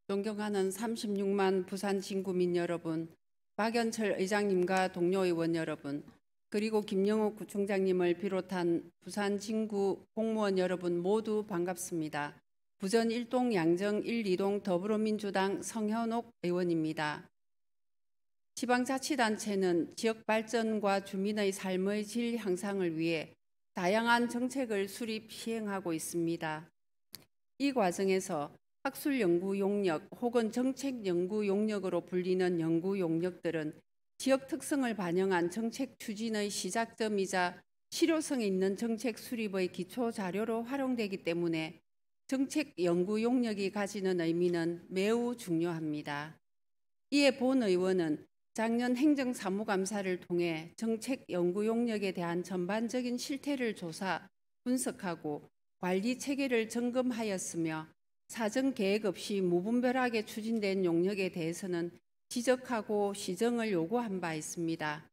존경하는 36만 부산 진구민 여러분, 박연철 의장님과 동료 의원 여러분, 그리고 김영욱 구청장님을 비롯한 부산 진구 공무원 여러분 모두 반갑습니다. 부전 1동 양정 1, 2동 더불어민주당 성현옥 의원입니다. 지방자치단체는 지역 발전과 주민의 삶의 질 향상을 위해 다양한 정책을 수립 시행하고 있습니다. 이 과정에서 학술 연구 용역 혹은 정책 연구 용역으로 불리는 연구 용역들은 지역 특성을 반영한 정책 추진의 시작점이자 실효성 있는 정책 수립의 기초 자료로 활용되기 때문에 정책 연구 용역이 가지는 의미는 매우 중요합니다. 이에 본 의원은 작년 행정사무감사를 통해 정책 연구 용역에 대한 전반적인 실태를 조사, 분석하고 관리 체계를 점검하였으며 사전 계획 없이 무분별하게 추진된 용역에 대해서는 지적하고 시정을 요구한 바 있습니다.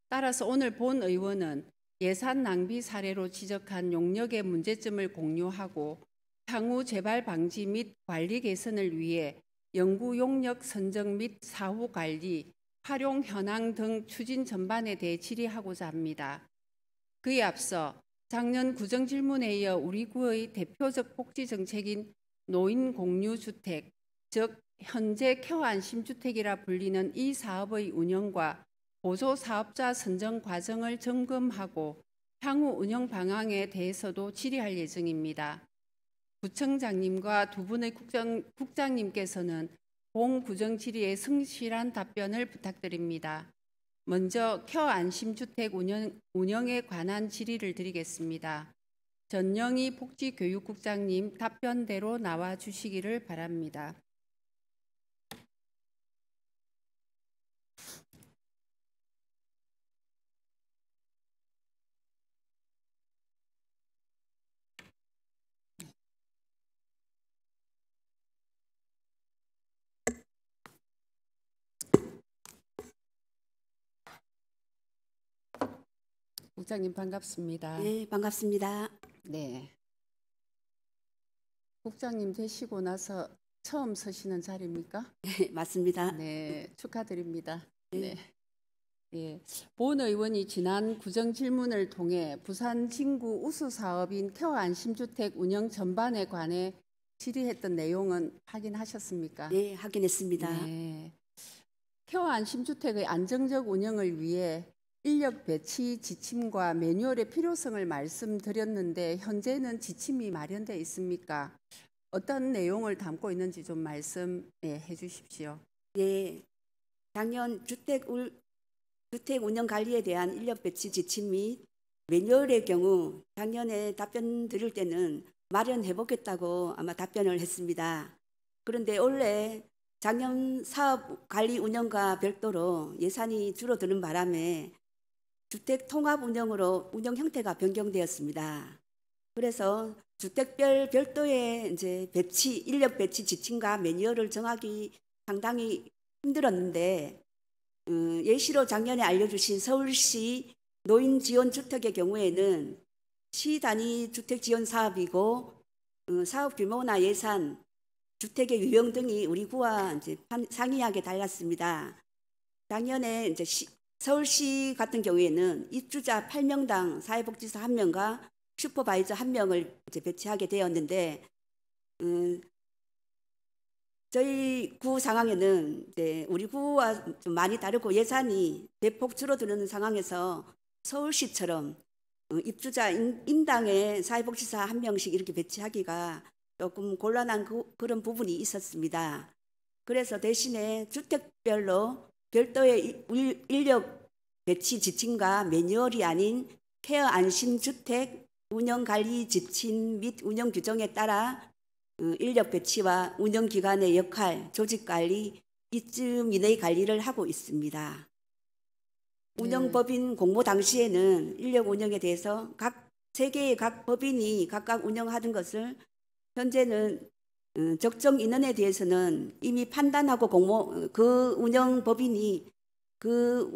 따라서 오늘 본 의원은 예산 낭비 사례로 지적한 용역의 문제점을 공유하고 향후 재발 방지 및 관리 개선을 위해 연구 용역 선정 및 사후 관리, 활용 현황 등 추진 전반에 대해 질의하고자 합니다. 그에 앞서 작년 구정질문에 이어 우리 구의 대표적 복지 정책인 노인 공유주택, 즉 현재 케어안심주택이라 불리는 이 사업의 운영과 보조 사업자 선정 과정을 점검하고 향후 운영 방향에 대해서도 질의할 예정입니다. 구청장님과 두 분의 국장님께서는 본 구정 질의에 성실한 답변을 부탁드립니다. 먼저 케어안심주택 운영에 관한 질의를 드리겠습니다. 전영희 복지교육국장님 답변대로 나와 주시기를 바랍니다. 국장님 반갑습니다. 네, 반갑습니다. 네. 국장님 되시고 나서 처음 서시는 자리입니까? 네, 맞습니다. 네, 축하드립니다. 네. 네. 본 의원이 지난 구정 질문을 통해 부산 진구 우수 사업인 케어안심주택 운영 전반에 관해 질의했던 내용은 확인하셨습니까? 네, 확인했습니다. 네. 케어안심주택의 안정적 운영을 위해 인력 배치 지침과 매뉴얼의 필요성을 말씀드렸는데 현재는 지침이 마련되어 있습니까? 어떤 내용을 담고 있는지 좀 말씀해 주십시오. 네, 작년 주택 운영 관리에 대한 인력 배치 지침 및 매뉴얼의 경우 작년에 답변 드릴 때는 마련해 보겠다고 아마 답변을 했습니다. 그런데 올해 작년 사업 관리 운영과 별도로 예산이 줄어드는 바람에 주택 통합 운영으로 운영 형태가 변경되었습니다. 그래서 주택별 별도의 이제 인력 배치 지침과 매뉴얼을 정하기 상당히 힘들었는데 예시로 작년에 알려주신 서울시 노인 지원 주택의 경우에는 시 단위 주택 지원 사업이고 사업 규모나 예산, 주택의 유형 등이 우리 구와 이제 상이하게 달랐습니다. 작년에 이제 서울시 같은 경우에는 입주자 8명당 사회복지사 1명과 슈퍼바이저 1명을 이제 배치하게 되었는데 저희 구 상황에는 이제 우리 구와 좀 많이 다르고 예산이 대폭 줄어드는 상황에서 서울시처럼 입주자 인당에 사회복지사 1명씩 이렇게 배치하기가 조금 곤란한 그런 부분이 있었습니다. 그래서 대신에 주택별로 별도의 인력 배치 지침과 매뉴얼이 아닌 케어 안심주택 운영관리 지침 및 운영 규정에 따라 인력 배치와 운영기관의 역할, 조직관리, 이쯤 이내의 관리를 하고 있습니다. 운영법인 공모 당시에는 인력 운영에 대해서 각 3개의 각 법인이 각각 운영하던 것을 현재는 적정 인원에 대해서는 이미 판단하고 그 운영법인이 그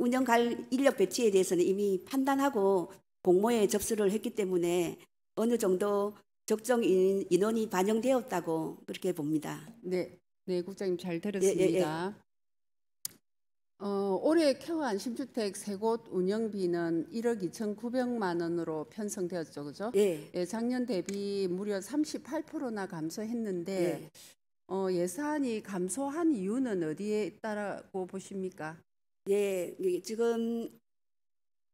인력 배치에 대해서는 이미 판단하고 공모에 접수를 했기 때문에 어느 정도 적정 인원이 반영되었다고 그렇게 봅니다. 네, 네, 국장님 잘 예, 예, 들었습니다. 올해 케어 안심주택 세 곳 운영비는 1억 2,900만 원으로 편성되었죠, 그죠? 예, 예, 작년 대비 무려 38%나 감소했는데 예, 예산이 감소한 이유는 어디에 있다고 보십니까? 예. 지금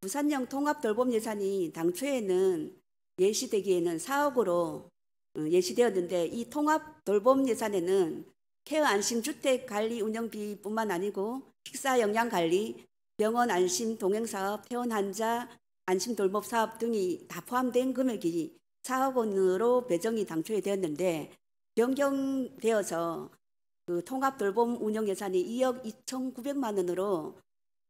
부산형 통합 돌봄 예산이 당초에는 예시되기에는 4억으로 예시되었는데 이 통합 돌봄 예산에는 케어 안심주택 관리 운영비뿐만 아니고 식사 영양 관리, 병원 안심 동행 사업, 퇴원 환자 안심 돌봄 사업 등이 다 포함된 금액이 4억 원으로 배정이 당초에 되었는데 변경되어서 그 통합 돌봄 운영 예산이 2억 2,900만 원으로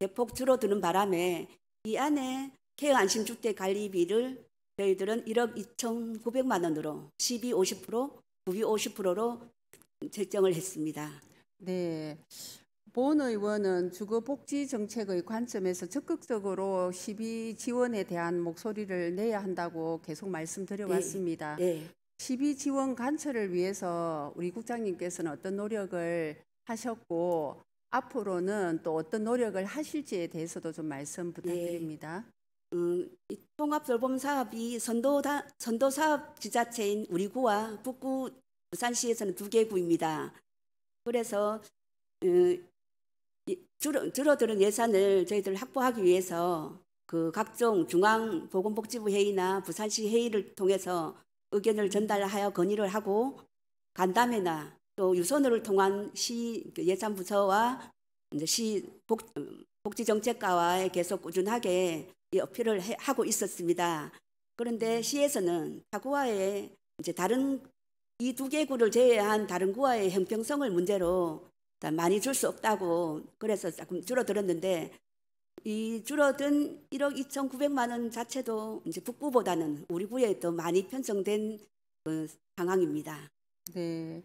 대폭 줄어드는 바람에 이 안에 케어 안심주택 관리비를 저희들은 1억 2,900만 원으로 12, 50%, 구비 50%로 결정을 했습니다. 네. 본 의원은 주거복지 정책의 관점에서 적극적으로 시비 지원에 대한 목소리를 내야 한다고 계속 말씀드려 왔습니다. 예. 시비 지원 관철을 위해서 우리 국장님께서는 어떤 노력을 하셨고 앞으로는 또 어떤 노력을 하실지에 대해서도 좀 말씀 부탁드립니다. 이 통합돌봄 사업이 선도 사업 지자체인 우리 구와 북구 부산시에서는 2개 구입니다. 그래서 줄어드는 예산을 저희들 확보하기 위해서 그 각종 중앙보건복지부 회의나 부산시 회의를 통해서 의견을 전달하여 건의를 하고 간담회나 또 유선호를 통한 시 예산부서와 이제 시 복지정책과와에 계속 꾸준하게 이 어필을 하고 있었습니다. 그런데 시에서는 타구와의 이제 다른 이 2개 구를 제외한 다른 구와의 형평성을 문제로 많이 줄 수 없다고 그래서 조금 줄어들었는데 이 줄어든 1억 2,900만 원 자체도 이제 북구보다는 우리 구에 더 많이 편성된 상황입니다. 네.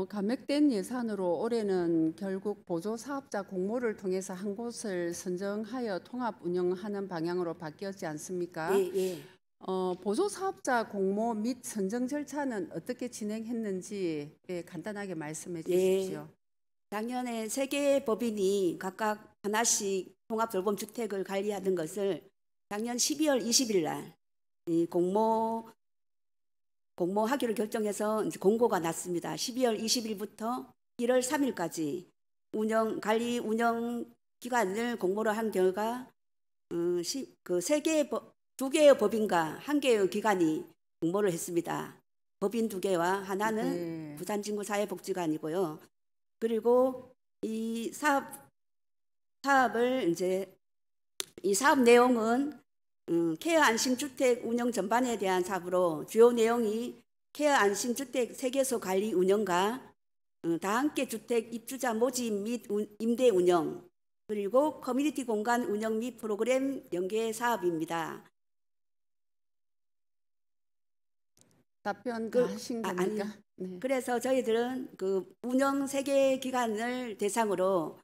감액된 예산으로 올해는 결국 보조 사업자 공모를 통해서 한 곳을 선정하여 통합 운영하는 방향으로 바뀌었지 않습니까? 예, 예. 보조 사업자 공모 및 선정 절차는 어떻게 진행했는지 간단하게 말씀해 주십시오. 작년에 3개의 법인이 각각 하나씩 통합돌봄주택을 관리하던 것을 작년 12월 20일 날 이 공모하기로 결정해서 이제 공고가 났습니다. 12월 20일부터 1월 3일까지 관리 운영 기간을 공모를 한 결과 그 2개의 법인과 1개의 기관이 공모를 했습니다. 법인 2개와 하나는 부산진구사회복지관이고요. 그리고 이 사업을 이제 이 사업 내용은 케어 안심주택 운영 전반에 대한 사업으로 주요 내용이 케어 안심주택 세계소 관리 운영과 다함께 주택 입주자 모집 및 임대 운영 그리고 커뮤니티 공간 운영 및 프로그램 연계 사업입니다. 답변 다 하신 겁니까? 네. 그래서 저희들은 그 운영 3개 기관을 대상으로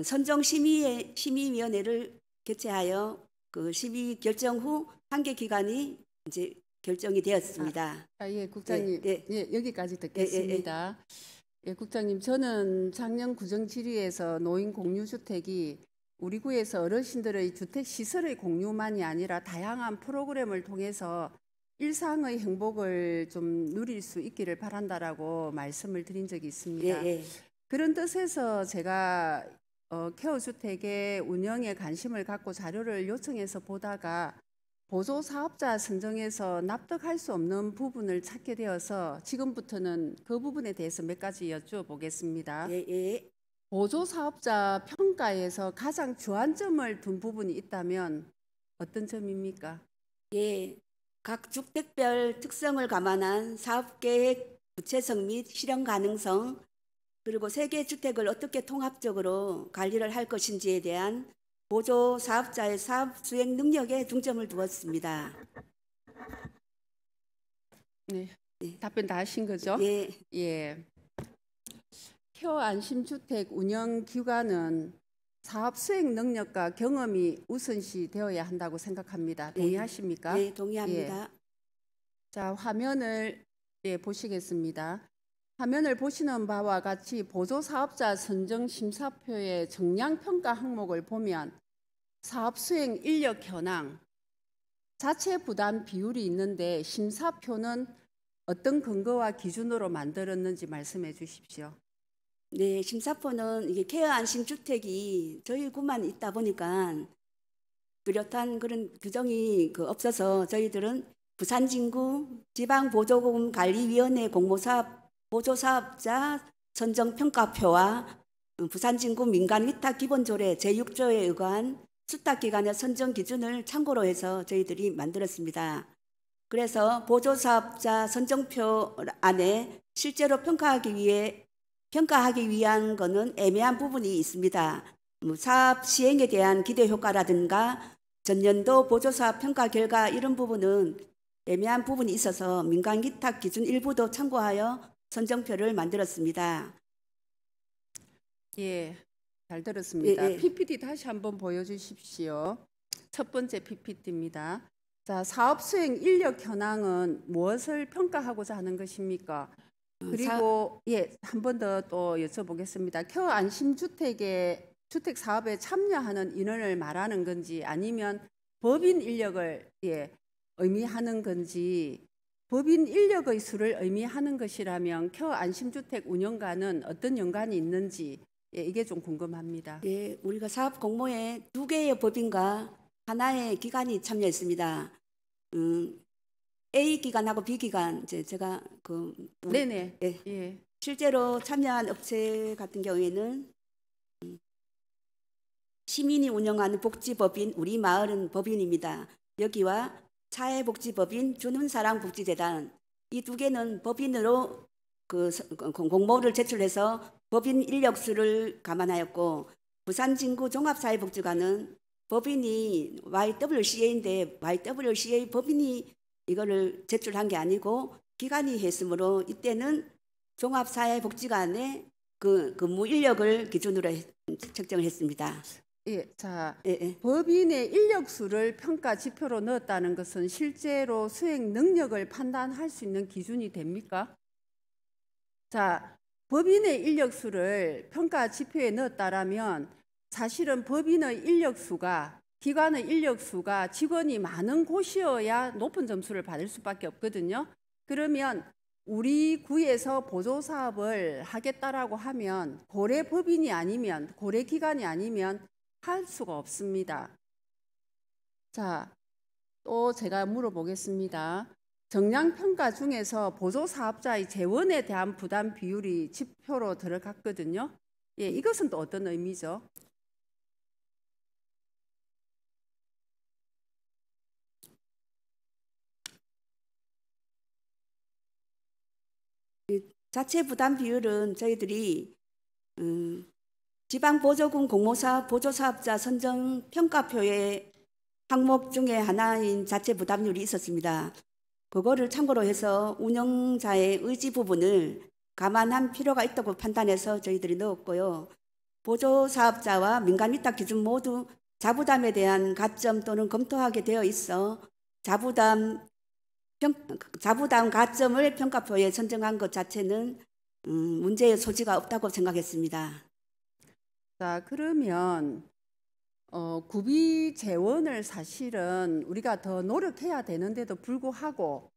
선정 심의위원회를 개최하여 그 심의 결정 후 1개 기관이 이제 결정이 되었습니다. 예, 국장님. 여기까지 듣겠습니다. 예, 국장님, 저는 작년 구정 질의에서 노인 공유주택이 우리 구에서 어르신들의 주택 시설의 공유만이 아니라 다양한 프로그램을 통해서 일상의 행복을 좀 누릴 수 있기를 바란다라고 말씀을 드린 적이 있습니다. 그런 뜻에서 제가 케어 주택의 운영에 관심을 갖고 자료를 요청해서 보다가 보조 사업자 선정에서 납득할 수 없는 부분을 찾게 되어서 지금부터는 그 부분에 대해서 몇 가지 여쭈어보겠습니다. 보조 사업자 평가에서 가장 주안점을 둔 부분이 있다면 어떤 점입니까? 각 주택별 특성을 감안한 사업계획 구체성 및 실현 가능성 그리고 3개 주택을 어떻게 통합적으로 관리를 할 것인지에 대한 보조 사업자의 사업 수행 능력에 중점을 두었습니다. 네, 답변 다 하신 거죠? 예. 케어 안심주택 운영 기관은 사업 수행 능력과 경험이 우선시 되어야 한다고 생각합니다. 동의하십니까? 네, 동의합니다. 자, 화면을 보시겠습니다. 화면을 보시는 바와 같이 보조사업자 선정 심사표의 정량평가 항목을 보면 사업 수행 인력 현황, 자체 부담 비율이 있는데 심사표는 어떤 근거와 기준으로 만들었는지 말씀해 주십시오. 네, 심사표는 이게 케어 안심주택이 저희 구만 있다 보니까 뚜렷한 그런 규정이 없어서 저희들은 부산진구 지방보조금관리위원회 공모사업 보조사업자 선정평가표와 부산진구 민간위탁기본조례 제6조에 의거한 수탁기관의 선정 기준을 참고로 해서 저희들이 만들었습니다. 그래서 보조사업자 선정표 안에 실제로 평가하기 위한 것은 애매한 부분이 있습니다. 사업 시행에 대한 기대 효과라든가 전년도 보조사업 평가 결과 이런 부분은 애매한 부분이 있어서 민간기탁 기준 일부도 참고하여 선정표를 만들었습니다. 예, 잘 들었습니다. 예. PPT 다시 한번 보여주십시오. 첫 번째 PPT입니다. 자, 사업 수행 인력 현황은 무엇을 평가하고자 하는 것입니까? 그리고 한 번 더 또 여쭤보겠습니다. 케어 안심주택의 주택 사업에 참여하는 인원을 말하는 건지 아니면 법인 인력을 의미하는 건지, 법인 인력의 수를 의미하는 것이라면 케어 안심주택 운영과는 어떤 연관이 있는지 이게 좀 궁금합니다. 예, 우리가 사업 공모에 2개의 법인과 하나의 기관이 참여했습니다. A 기관하고 B 기관 제가 네네. 예. 실제로 참여한 업체 같은 경우에는 시민이 운영하는 복지법인 우리 마을은 법인입니다. 여기와 사회복지법인 주는사랑복지재단 이 2개는 법인으로 공모를 제출해서 법인 인력수를 감안하였고 부산진구 종합사회복지관은 법인이 YWCA인데 YWCA 법인이 이거를 제출한 게 아니고 기관이 했으므로 이때는 종합사회복지관의 근무 인력을 기준으로 책정을 했습니다. 법인의 인력수를 평가 지표로 넣었다는 것은 실제로 수행 능력을 판단할 수 있는 기준이 됩니까? 자, 법인의 인력수를 평가 지표에 넣었다라면 사실은 법인의 인력수가 기관의 인력수가 직원이 많은 곳이어야 높은 점수를 받을 수밖에 없거든요. 그러면 우리 구에서 보조사업을 하겠다라고 하면 고래 법인이 아니면 고래 기관이 아니면 할 수가 없습니다. 자, 또 제가 물어보겠습니다. 정량평가 중에서 보조사업자의 재원에 대한 부담 비율이 지표로 들어갔거든요. 이것은 또 어떤 의미죠? 자체 부담 비율은 저희들이 지방보조금 공모사업 보조사업자 선정 평가표의 항목 중에 하나인 자체 부담률이 있었습니다. 그거를 참고로 해서 운영자의 의지 부분을 감안한 필요가 있다고 판단해서 저희들이 넣었고요. 보조사업자와 민간위탁 기준 모두 자부담에 대한 가점 또는 검토하게 되어 있어 자부담 가점을 평가표에 선정한 것 자체는 문제의 소지가 없다고 생각했습니다. 자, 그러면 구비 재원을 사실은 우리가 더 노력해야 되는데도 불구하고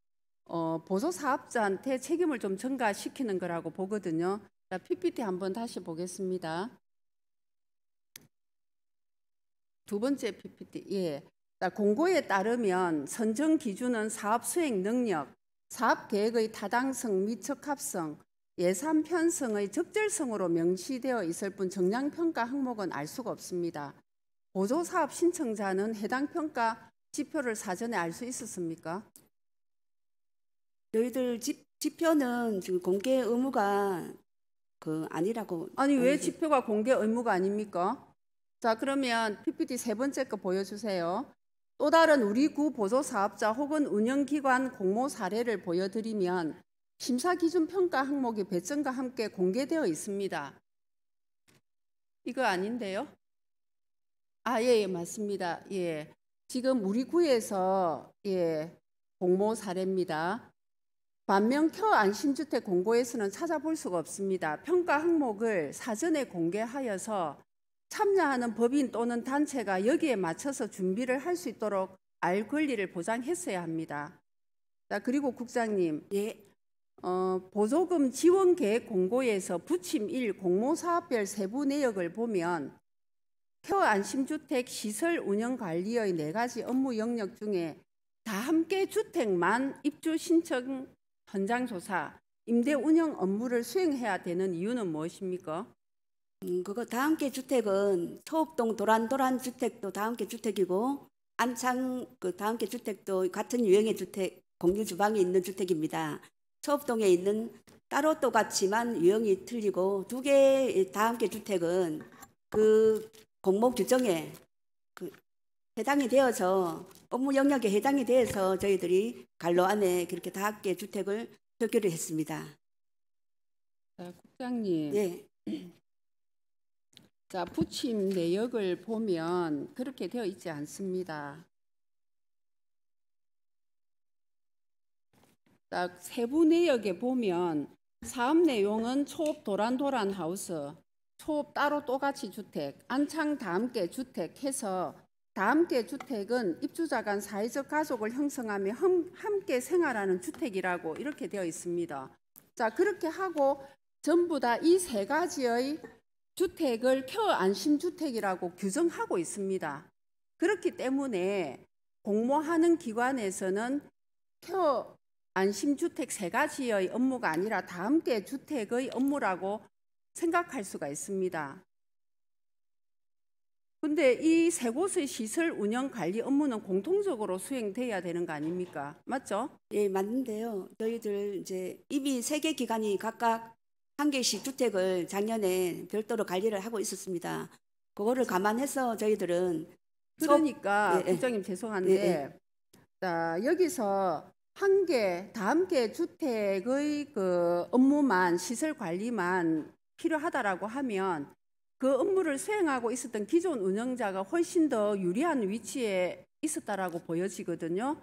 보조사업자한테 책임을 좀 전가시키는 거라고 보거든요. 자, PPT 한번 다시 보겠습니다. 두 번째 PPT. 자, 공고에 따르면 선정 기준은 사업 수행 능력, 사업 계획의 타당성 및 적합성, 예산 편성의 적절성으로 명시되어 있을 뿐 정량평가 항목은 알 수가 없습니다. 보조사업 신청자는 해당 평가 지표를 사전에 알 수 있었습니까? 저희들 지표는 지금 공개 의무가 아니라고. 아니, 왜 지표가 공개 의무가 아닙니까? 자, 그러면 PPT 세 번째 거 보여주세요. 또 다른 우리 구 보조사업자 혹은 운영기관 공모 사례를 보여드리면 심사기준 평가 항목이 배점과 함께 공개되어 있습니다. 이거 아닌데요? 예, 맞습니다. 지금 우리 구에서 공모 사례입니다. 반면 안심주택 공고에서는 찾아볼 수가 없습니다. 평가 항목을 사전에 공개하여서 참여하는 법인 또는 단체가 여기에 맞춰서 준비를 할 수 있도록 알 권리를 보장했어야 합니다. 자, 그리고 국장님, 예, 보조금 지원 계획 공고에서 부침 1 공모사업별 세부 내역을 보면 안심주택 시설 운영 관리의 4가지 업무 영역 중에 다함께 주택만 입주 신청 현장 조사, 임대 운영 업무를 수행해야 되는 이유는 무엇입니까? 그거 다함께 주택은 초읍동 도란도란 주택도 다함께 주택이고 안창 그 다함께 주택도 같은 유형의 주택, 공유 주방이 있는 주택입니다. 초읍동에 있는 따로 또 같지만 유형이 틀리고 2개의 다함께 주택은 그 공모 규정에 해당이 되어서 업무 영역에 해당이 돼서 저희들이 간로 안에 그렇게 다함께 주택을 표기를 했습니다. 자, 국장님. 예. 자, 부침 내역을 보면 그렇게 되어 있지 않습니다. 자, 세부 내역에 보면 사업 내용은 초읍 도란도란 하우스, 초읍 따로 또같이 주택, 안창 다함께 주택 해서 다함께 주택은 입주자 간 사회적 가족을 형성하며 함께 생활하는 주택이라고 이렇게 되어 있습니다. 자, 그렇게 하고 전부 다 이 3가지의 주택을 안심주택이라고 규정하고 있습니다. 그렇기 때문에 공모하는 기관에서는 안심주택 3가지의 업무가 아니라 다함께 주택의 업무라고 생각할 수가 있습니다. 근데 이 3곳의 시설 운영 관리 업무는 공통적으로 수행돼야 되는 거 아닙니까? 맞죠? 예, 맞는데요. 저희들 이제 이미 3개 기관이 각각 1개씩 주택을 작년에 별도로 관리를 하고 있었습니다. 그거를 감안해서 저희들은 그러니까 예, 예. 국장님 죄송한데 예, 예. 자, 여기서 다함께 주택의 그 업무만 시설 관리만 필요하다라고 하면 그 업무를 수행하고 있었던 기존 운영자가 훨씬 더 유리한 위치에 있었다라고 보여지거든요.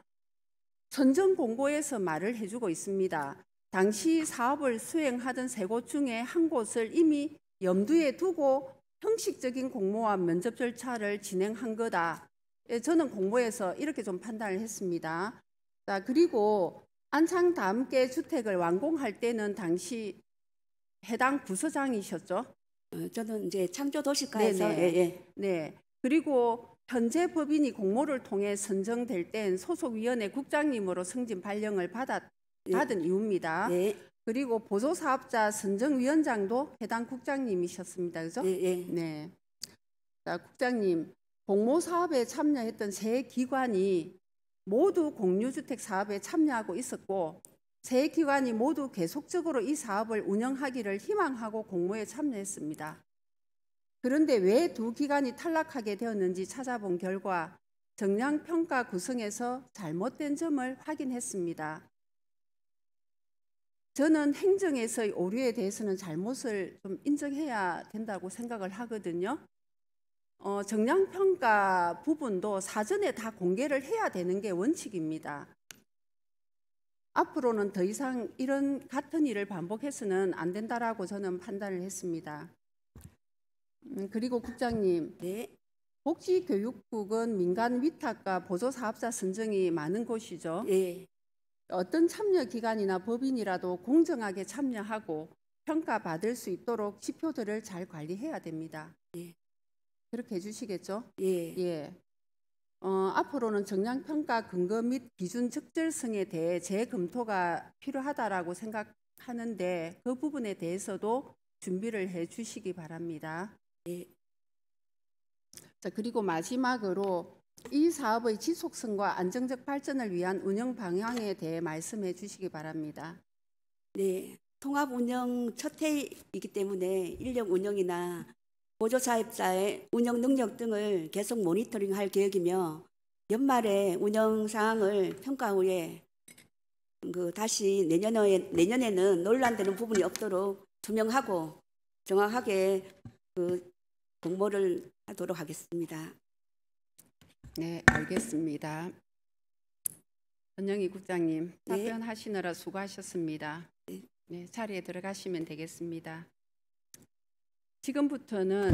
선정 공고에서 말을 해주고 있습니다. 당시 사업을 수행하던 3곳 중에 한 곳을 이미 염두에 두고 형식적인 공모와 면접 절차를 진행한 거다. 저는 공모에서 이렇게 좀 판단을 했습니다. 자, 그리고 안창 다함께 주택을 완공할 때는 당시 해당 부서장이셨죠? 저는 이제 창조도시과에서 네. 그리고 현재 법인이 공모를 통해 선정될 땐 소속위원회 국장님으로 승진 발령을 받은 이유입니다. 네. 그리고 보조사업자 선정위원장도 해당 국장님이셨습니다. 그죠? 네. 자, 국장님, 공모사업에 참여했던 3기관이 모두 공유주택 사업에 참여하고 있었고 3기관이 모두 계속적으로 이 사업을 운영하기를 희망하고 공모에 참여했습니다. 그런데 왜 2기관이 탈락하게 되었는지 찾아본 결과 정량평가 구성에서 잘못된 점을 확인했습니다. 저는 행정에서의 오류에 대해서는 잘못을 좀 인정해야 된다고 생각을 하거든요. 정량평가 부분도 사전에 다 공개를 해야 되는 게 원칙입니다. 앞으로는 더 이상 이런 같은 일을 반복해서는 안 된다라고 저는 판단을 했습니다. 그리고 국장님, 네. 복지교육국은 민간 위탁과 보조사업자 선정이 많은 곳이죠. 예. 어떤 참여기관이나 법인이라도 공정하게 참여하고 평가받을 수 있도록 지표들을 잘 관리해야 됩니다. 예. 그렇게 해주시겠죠? 예. 예. 앞으로는 정량평가 근거 및 기준 적절성에 대해 재검토가 필요하다라고 생각하는데 그 부분에 대해서도 준비를 해 주시기 바랍니다. 예. 자, 그리고 마지막으로 이 사업의 지속성과 안정적 발전을 위한 운영 방향에 대해 말씀해 주시기 바랍니다. 네. 통합 운영 첫 해이기 때문에 인력 운영이나 보조사업자의 운영 능력 등을 계속 모니터링할 계획이며 연말에 운영 사항을 평가 후에 다시 내년에는 논란되는 부분이 없도록 투명하고 정확하게 공모를 하도록 하겠습니다. 네, 알겠습니다. 전영희 국장님, 네. 답변하시느라 수고하셨습니다. 네. 네, 자리에 들어가시면 되겠습니다. 지금부터는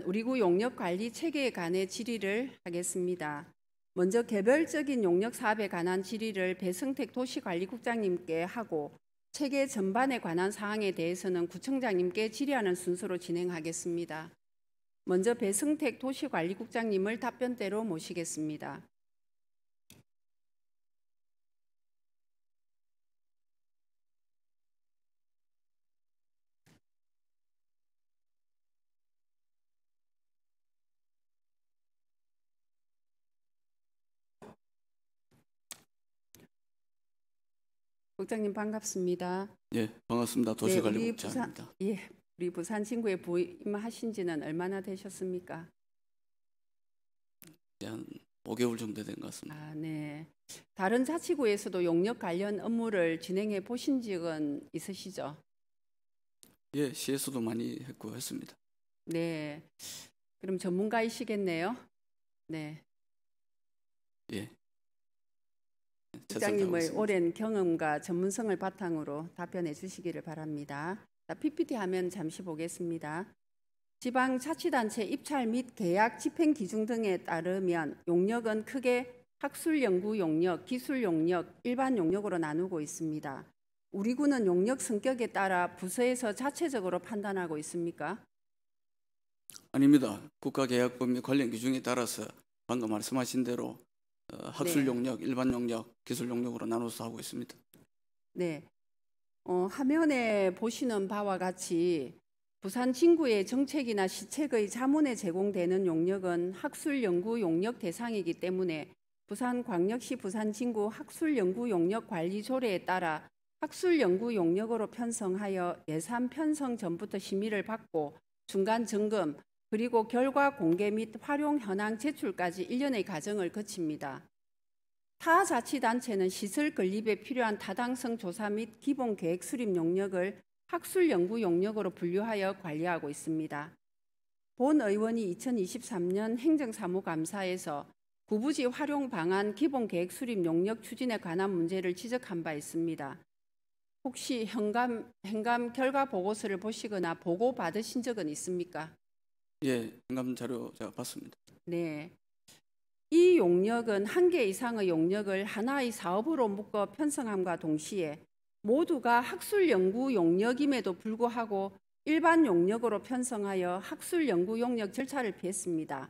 우리구 용역 관리 체계에 관해 질의를 하겠습니다. 먼저 개별적인 용역 사업에 관한 질의를 배승택 도시관리국장님께 하고 체계 전반에 관한 사항에 대해서는 구청장님께 질의하는 순서로 진행하겠습니다. 먼저 배승택 도시관리국장님을 답변대로 모시겠습니다. 국장님 반갑습니다. 예, 반갑습니다. 도시관리국장입니다. 우리 부산 진구에 부임하신 지는 얼마나 되셨습니까? 한 5개월 정도 된 것 같습니다. 아, 네. 다른 자치구에서도 용역 관련 업무를 진행해 보신 적은 있으시죠? 예, 시에서도 많이 했고 했습니다. 네. 그럼 전문가이시겠네요. 네. 예. 국장님의 오랜 경험과 전문성을 바탕으로 답변해 주시기를 바랍니다. PPT 화면 잠시 보겠습니다. 지방자치단체 입찰 및 계약 집행 기준 등에 따르면 용역은 크게 학술연구 용역, 기술 용역, 일반 용역으로 나누고 있습니다. 우리 구는 용역 성격에 따라 부서에서 자체적으로 판단하고 있습니까? 아닙니다. 국가계약법 및 관련 규정에 따라서 방금 말씀하신 대로 학술 용역, 일반 용역, 기술 용역으로 나눠서 하고 있습니다. 네. 화면에 보시는 바와 같이 부산 진구의 정책이나 시책의 자문에 제공되는 용역은 학술연구 용역 대상이기 때문에 부산광역시 부산진구 학술연구용역관리조례에 따라 학술연구 용역으로 편성하여 예산 편성 전부터 심의를 받고 중간 점검 그리고 결과 공개 및 활용 현황 제출까지 1년의 과정을 거칩니다. 타 자치단체는 시설 건립에 필요한 타당성 조사 및 기본 계획 수립 용역을 학술연구 용역으로 분류하여 관리하고 있습니다. 본 의원이 2023년 행정사무감사에서 구부지 활용 방안 기본 계획 수립 용역 추진에 관한 문제를 지적한 바 있습니다. 혹시 현감 결과 보고서를 보시거나 보고 받으신 적은 있습니까? 예, 현감 자료 제가 봤습니다. 네. 이 용역은 한 개 이상의 용역을 하나의 사업으로 묶어 편성함과 동시에 모두가 학술연구 용역임에도 불구하고 일반 용역으로 편성하여 학술연구 용역 절차를 피했습니다.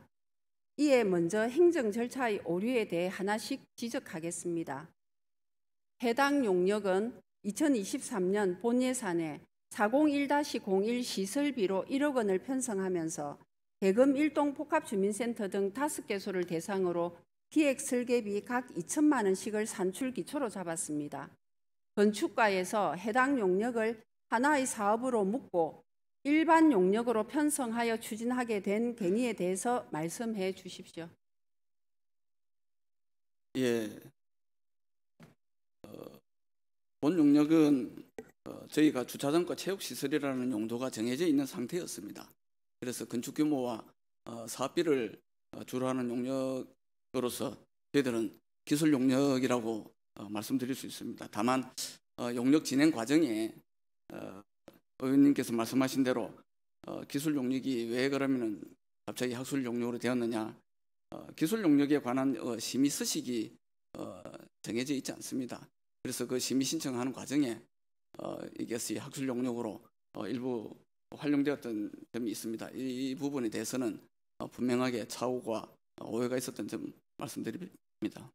이에 먼저 행정 절차의 오류에 대해 하나씩 지적하겠습니다. 해당 용역은 2023년 본 예산에 401-01 시설비로 1억 원을 편성하면서 대금 일동 복합주민센터 등 5개소를 대상으로 기획 설계비 각 2천만 원씩을 산출 기초로 잡았습니다. 건축과에서 해당 용역을 하나의 사업으로 묶고 일반 용역으로 편성하여 추진하게 된 경위에 대해서 말씀해 주십시오. 예, 본 용역은 저희가 주차장과 체육시설이라는 용도가 정해져 있는 상태였습니다. 그래서 건축 규모와 사업비를 주로 하는 용역으로서 저희들은 기술 용역이라고 말씀드릴 수 있습니다. 다만 용역 진행 과정에 의원님께서 말씀하신 대로 기술 용역이 왜 그러면은 갑자기 학술 용역으로 되었느냐? 기술 용역에 관한 심의 서식이 정해져 있지 않습니다. 그래서 그 심의 신청하는 과정에 이것이 학술 용역으로 일부 활용되었던 점이 있습니다. 이 부분에 대해서는 분명하게 착오가 오해가 있었던 점 말씀드립니다.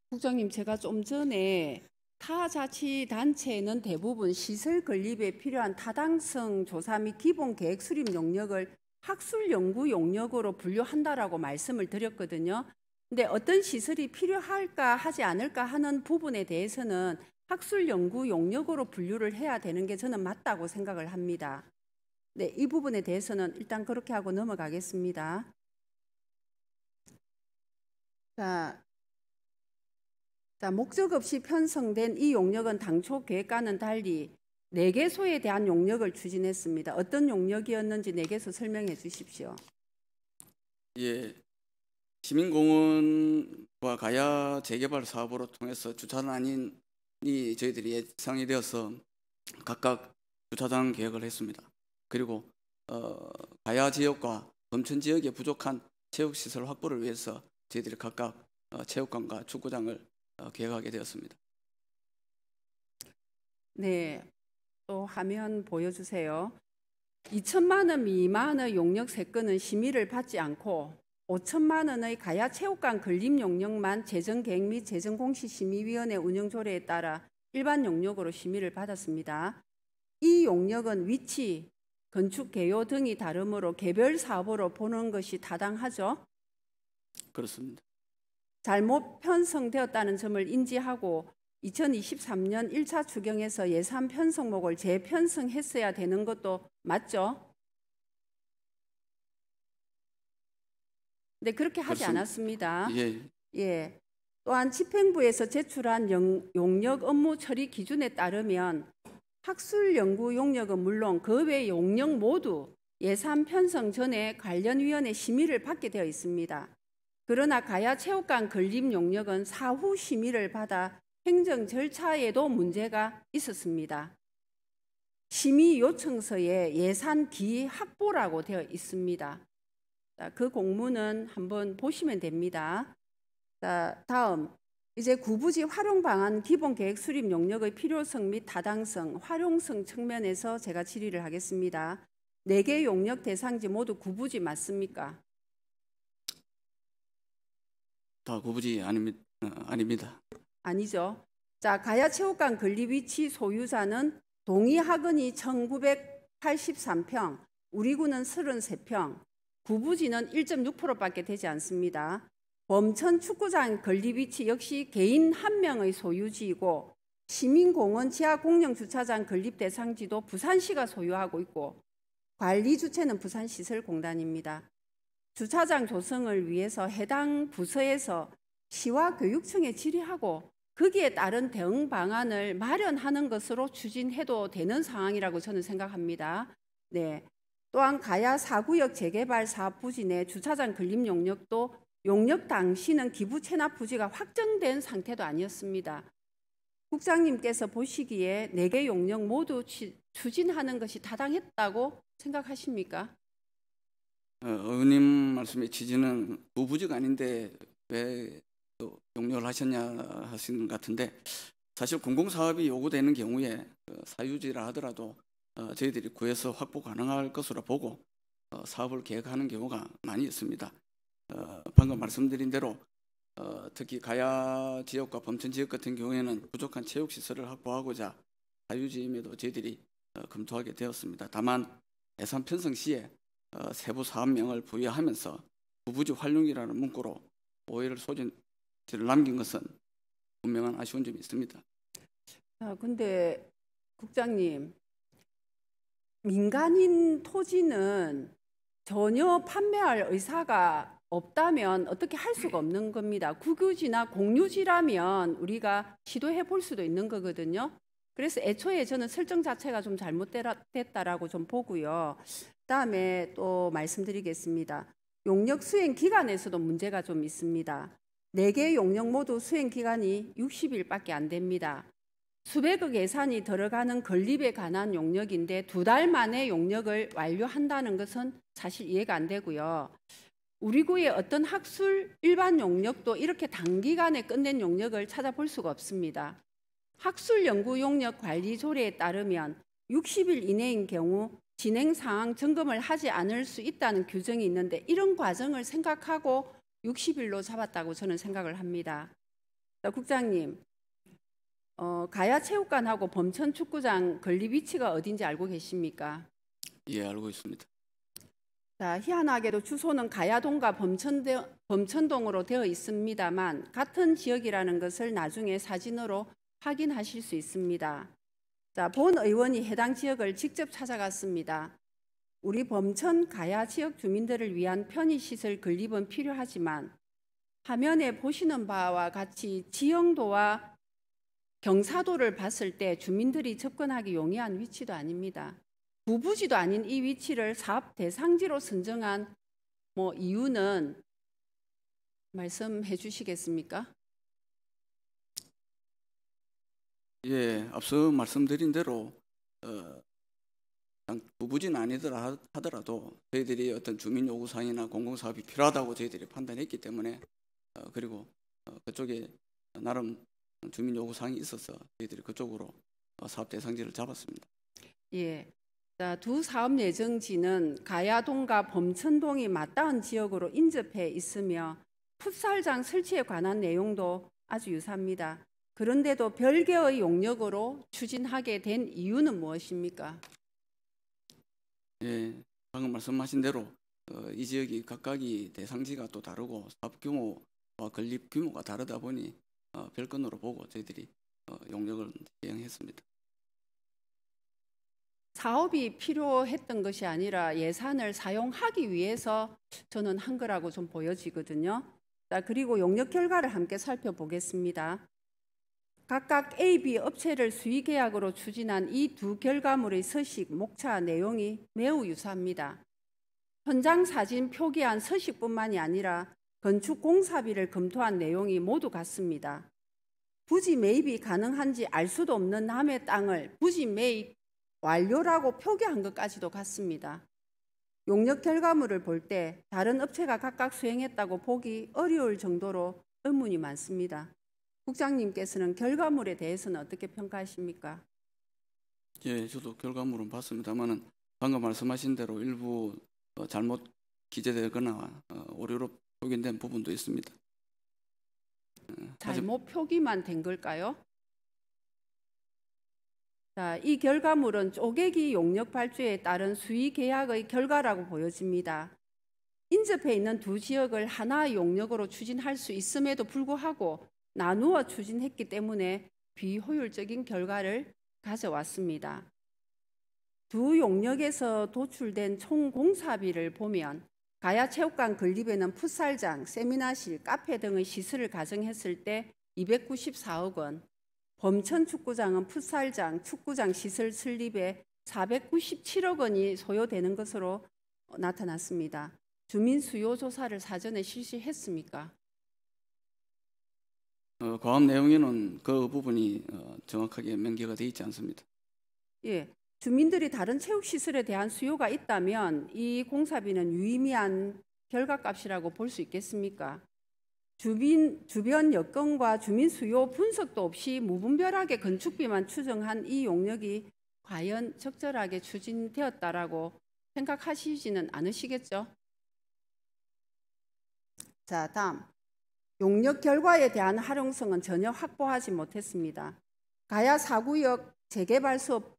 국장님, 제가 좀 전에 타자치단체는 대부분 시설 건립에 필요한 타당성 조사 및 기본 계획 수립 용역을 학술연구 용역으로 분류한다라고 말씀을 드렸거든요. 근데 어떤 시설이 필요할까 하지 않을까 하는 부분에 대해서는 학술연구 용역으로 분류를 해야 되는 게 저는 맞다고 생각을 합니다. 네, 이 부분에 대해서는 일단 그렇게 하고 넘어가겠습니다. 자, 목적 없이 편성된 이 용역은 당초 계획과는 달리 4개소에 대한 용역을 추진했습니다. 어떤 용역이었는지 4개소 설명해 주십시오. 예, 시민공원과 가야 재개발 사업으로 통해서 주차장이 저희들이 예상이 되어서 각각 주차장 계획을 했습니다. 그리고 가야 지역과 범천 지역의 부족한 체육시설 확보를 위해서 저희들이 각각 체육관과 축구장을 계획하게 되었습니다. 네, 또 화면 보여주세요. 2천만 원 미만의 용역 3건은 심의를 받지 않고 5천만 원의 가야 체육관 건립 용역만 재정계획 및 재정공시심의위원회 운영조례에 따라 일반 용역으로 심의를 받았습니다. 이 용역은 위치, 건축 개요 등이 다르므로 개별 사업으로 보는 것이 타당하죠? 그렇습니다. 잘못 편성되었다는 점을 인지하고 2023년 1차 추경에서 예산 편성목을 재편성했어야 되는 것도 맞죠? 네, 그렇게 하지 그렇습니다. 않았습니다. 예, 예. 또한 집행부에서 제출한 용역 업무 처리 기준에 따르면 학술 연구 용역은 물론 그 외 용역 모두 예산 편성 전에 관련 위원회 심의를 받게 되어 있습니다. 그러나 가야 체육관 건립 용역은 사후 심의를 받아 행정 절차에도 문제가 있었습니다. 심의 요청서에 예산 기획 확보라고 되어 있습니다. 그 공문은 한번 보시면 됩니다. 자, 다음 이제 구부지 활용 방안 기본 계획 수립 용역의 필요성 및 타당성, 활용성 측면에서 제가 질의를 하겠습니다. 4개 용역 대상지 모두 구부지 맞습니까? 다 구부지 아닙니다. 아니죠. 자, 가야 체육관 건립 위치 소유자는 동의하건이 1983평, 우리구는 33평, 구부지는 1.6%밖에 되지 않습니다. 범천 축구장 건립 위치 역시 개인 1명의 소유지이고 시민공원 지하 공영주차장 건립 대상지도 부산시가 소유하고 있고 관리 주체는 부산시설공단입니다. 주차장 조성을 위해서 해당 부서에서 시와 교육청에 질의하고 거기에 따른 대응 방안을 마련하는 것으로 추진해도 되는 상황이라고 저는 생각합니다. 네. 또한 가야 4구역 재개발 사업 부지 내 주차장 건립 용역도 용역 당시는 기부 체납 부지가 확정된 상태도 아니었습니다. 국장님께서 보시기에 4개 용역 모두 추진하는 것이 타당했다고 생각하십니까? 의원님 말씀의 취지는 부부지가 아닌데 왜 또 용역을 하셨냐 하시는 것 같은데, 사실 공공사업이 요구되는 경우에 사유지라 하더라도 저희들이 구해서 확보 가능할 것으로 보고 사업을 계획하는 경우가 많이 있습니다. 방금 말씀드린 대로 특히 가야 지역과 범천 지역 같은 경우에는 부족한 체육시설을 확보하고자 사유지임에도 저희들이 검토하게 되었습니다. 다만 예산 편성 시에 세부 사업명을 부여하면서 부부지 활용이라는 문구로 오해를 소지를 남긴 것은 분명한 아쉬운 점이 있습니다. 근데 국장님, 민간인 토지는 전혀 판매할 의사가 없다면 어떻게 할 수가 없는 겁니다. 국유지나 공유지라면 우리가 시도해 볼 수도 있는 거거든요. 그래서 애초에 저는 설정 자체가 좀 잘못됐다라고 좀 보고요. 그다음에 또 말씀드리겠습니다. 용역 수행 기간에서도 문제가 좀 있습니다. 4개 용역 모두 수행 기간이 60일밖에 안 됩니다. 수백억 예산이 들어가는 건립에 관한 용역인데 2달 만에 용역을 완료한다는 것은 사실 이해가 안 되고요. 우리 구의 어떤 학술 일반 용역도 이렇게 단기간에 끝낸 용역을 찾아볼 수가 없습니다. 학술 연구 용역 관리 조례에 따르면 60일 이내인 경우 진행 상황 점검을 하지 않을 수 있다는 규정이 있는데 이런 과정을 생각하고 60일로 잡았다고 저는 생각을 합니다. 자, 국장님, 가야 체육관하고 범천 축구장 건립 위치가 어딘지 알고 계십니까? 예, 알고 있습니다. 자, 희한하게도 주소는 가야동과 범천동으로 되어 있습니다만 같은 지역이라는 것을 나중에 사진으로 확인하실 수 있습니다. 자, 본 의원이 해당 지역을 직접 찾아갔습니다. 우리 범천 가야 지역 주민들을 위한 편의시설 건립은 필요하지만 화면에 보시는 바와 같이 지형도와 경사도를 봤을 때 주민들이 접근하기 용이한 위치도 아닙니다. 부부지도 아닌 이 위치를 사업 대상지로 선정한 이유는 말씀해 주시겠습니까? 예, 앞서 말씀드린 대로 부부지는 아니더라 하더라도 저희들이 어떤 주민 요구 사항이나 공공사업이 필요하다고 저희들이 판단했기 때문에 그리고 그쪽에 나름 주민 요구 사항이 있어서 저희들이 그쪽으로 사업 대상지를 잡았습니다. 예. 자, 두 사업 예정지는 가야동과 범천동이 맞닿은 지역으로 인접해 있으며 풋살장 설치에 관한 내용도 아주 유사합니다. 그런데도 별개의 용역으로 추진하게 된 이유는 무엇입니까? 예, 방금 말씀하신 대로 이 지역이 각각이 대상지가 또 다르고 사업 규모와 건립 규모가 다르다 보니 별건으로 보고 저희들이 용역을 시행했습니다. 사업이 필요했던 것이 아니라 예산을 사용하기 위해서 저는 한 거라고 좀 보여지거든요. 자, 그리고 용역 결과를 함께 살펴보겠습니다. 각각 A, B 업체를 수의 계약으로 추진한 이 두 결과물의 서식, 목차 내용이 매우 유사합니다. 현장 사진 표기한 서식뿐만이 아니라 건축 공사비를 검토한 내용이 모두 같습니다. 부지 매입이 가능한지 알 수도 없는 남의 땅을 부지 매입 완료라고 표기한 것까지도 같습니다. 용역 결과물을 볼 때 다른 업체가 각각 수행했다고 보기 어려울 정도로 의문이 많습니다. 국장님께서는 결과물에 대해서는 어떻게 평가하십니까? 예, 저도 결과물은 봤습니다만은 방금 말씀하신 대로 일부 잘못 기재되거나 오류로 표기된 부분도 있습니다. 잘못 표기만 된 걸까요? 자, 이 결과물은 쪼개기 용역 발주에 따른 수의 계약의 결과라고 보여집니다. 인접해 있는 두 지역을 하나의 용역으로 추진할 수 있음에도 불구하고 나누어 추진했기 때문에 비효율적인 결과를 가져왔습니다. 두 용역에서 도출된 총 공사비를 보면 가야체육관 건립에는 풋살장, 세미나실, 카페 등의 시설을 가정했을 때 294억 원, 범천축구장은 풋살장, 축구장 시설 설립에 497억 원이 소요되는 것으로 나타났습니다. 주민 수요 조사를 사전에 실시했습니까? 과업 내용에는 그 부분이 정확하게 명기가 되어 있지 않습니다. 예, 주민들이 다른 체육시설에 대한 수요가 있다면 이 공사비는 유의미한 결과값이라고 볼 수 있겠습니까? 주변 여건과 주민 수요 분석도 없이 무분별하게 건축비만 추정한 이 용역이 과연 적절하게 추진되었다라고 생각하시지는 않으시겠죠? 자, 다음. 용역 결과에 대한 활용성은 전혀 확보하지 못했습니다. 가야 4구역 재개발 사업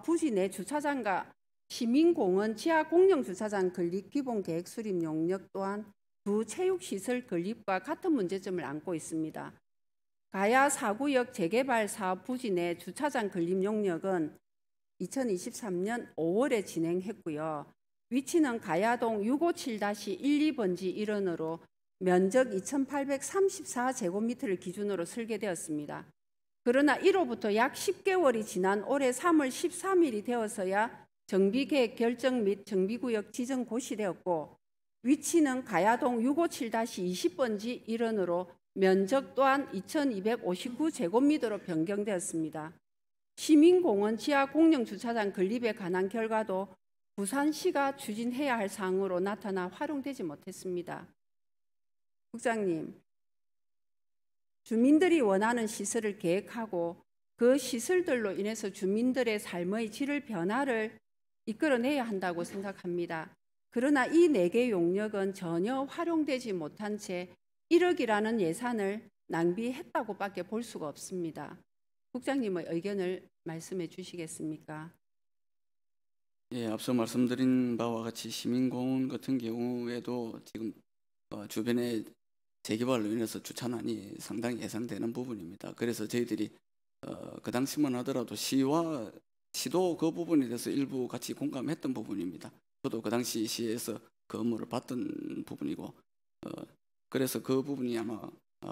부지 내 주차장과 시민공원 지하 공영주차장 건립 기본계획 수립 용역 또한 두 체육시설 건립과 같은 문제점을 안고 있습니다. 가야 4구역 재개발 사업 부지 내 주차장 건립 용역은 2023년 5월에 진행했고요. 위치는 가야동 657-12번지 일원으로 면적 2,834제곱미터를 기준으로 설계되었습니다. 그러나 1호부터 약 10개월이 지난 올해 3월 13일이 되어서야 정비계획 결정 및 정비구역 지정 고시되었고 위치는 가야동 657-20번지 일원으로 면적 또한 2,259제곱미터로 변경되었습니다. 시민공원 지하 공영주차장 건립에 관한 결과도 부산시가 추진해야 할 사항으로 나타나 활용되지 못했습니다. 국장님, 주민들이 원하는 시설을 계획하고 그 시설들로 인해서 주민들의 삶의 질 변화를 이끌어내야 한다고 생각합니다. 그러나 이 4개 용역은 전혀 활용되지 못한 채 1억이라는 예산을 낭비했다고밖에 볼 수가 없습니다. 국장님의 의견을 말씀해 주시겠습니까? 예, 앞서 말씀드린 바와 같이 시민공원 같은 경우에도 지금 주변에 재개발로 인해서 주차난이 상당히 예상되는 부분입니다. 그래서 저희들이 그 당시만 하더라도 시도 그 부분에 대해서 일부 같이 공감했던 부분입니다. 저도 그 당시 시에서 그 업무를 봤던 부분이고 그래서 그 부분이 아마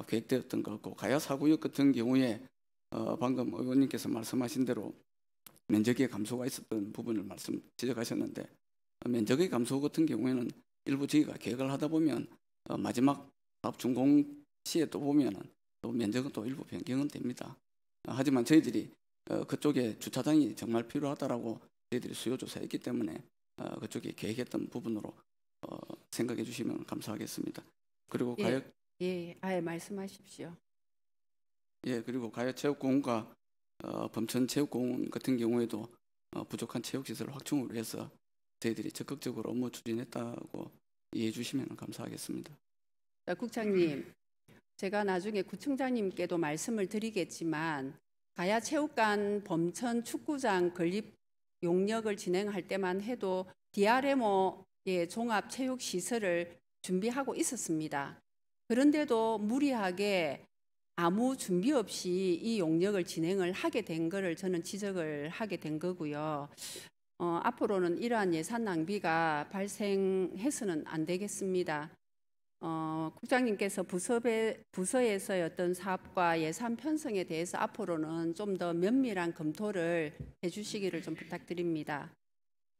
계획되었던 것 같고 가야 4구역 같은 경우에 방금 의원님께서 말씀하신 대로 면적의 감소가 있었던 부분을 지적하셨는데 면적의 감소 같은 경우에는 일부 저희가 계획을 하다 보면 마지막 사업 준공 시에 또 보면은 또 면적은 또 일부 변경은 됩니다. 하지만 저희들이 그쪽에 주차장이 정말 필요하다라고 저희들이 수요 조사했기 때문에 그쪽에 계획했던 부분으로 생각해 주시면 감사하겠습니다. 그리고 말씀하십시오. 그리고 가야체육공원과 범천체육공원 같은 경우에도 부족한 체육시설 확충을 위해서 저희들이 적극적으로 업무 추진했다고 이해해 주시면 감사하겠습니다. 자, 국장님, 제가 나중에 구청장님께도 말씀을 드리겠지만 가야체육관 범천 축구장 건립 용역을 진행할 때만 해도 DRMO의 종합체육시설을 준비하고 있었습니다. 그런데도 무리하게 아무 준비 없이 이 용역을 진행을 하게 된 것을 저는 지적을 하게 된 거고요. 앞으로는 이러한 예산 낭비가 발생해서는 안 되겠습니다. 국장님께서 부서에서의 어떤 사업과 예산 편성에 대해서 앞으로는 좀 더 면밀한 검토를 해주시기를 좀 부탁드립니다.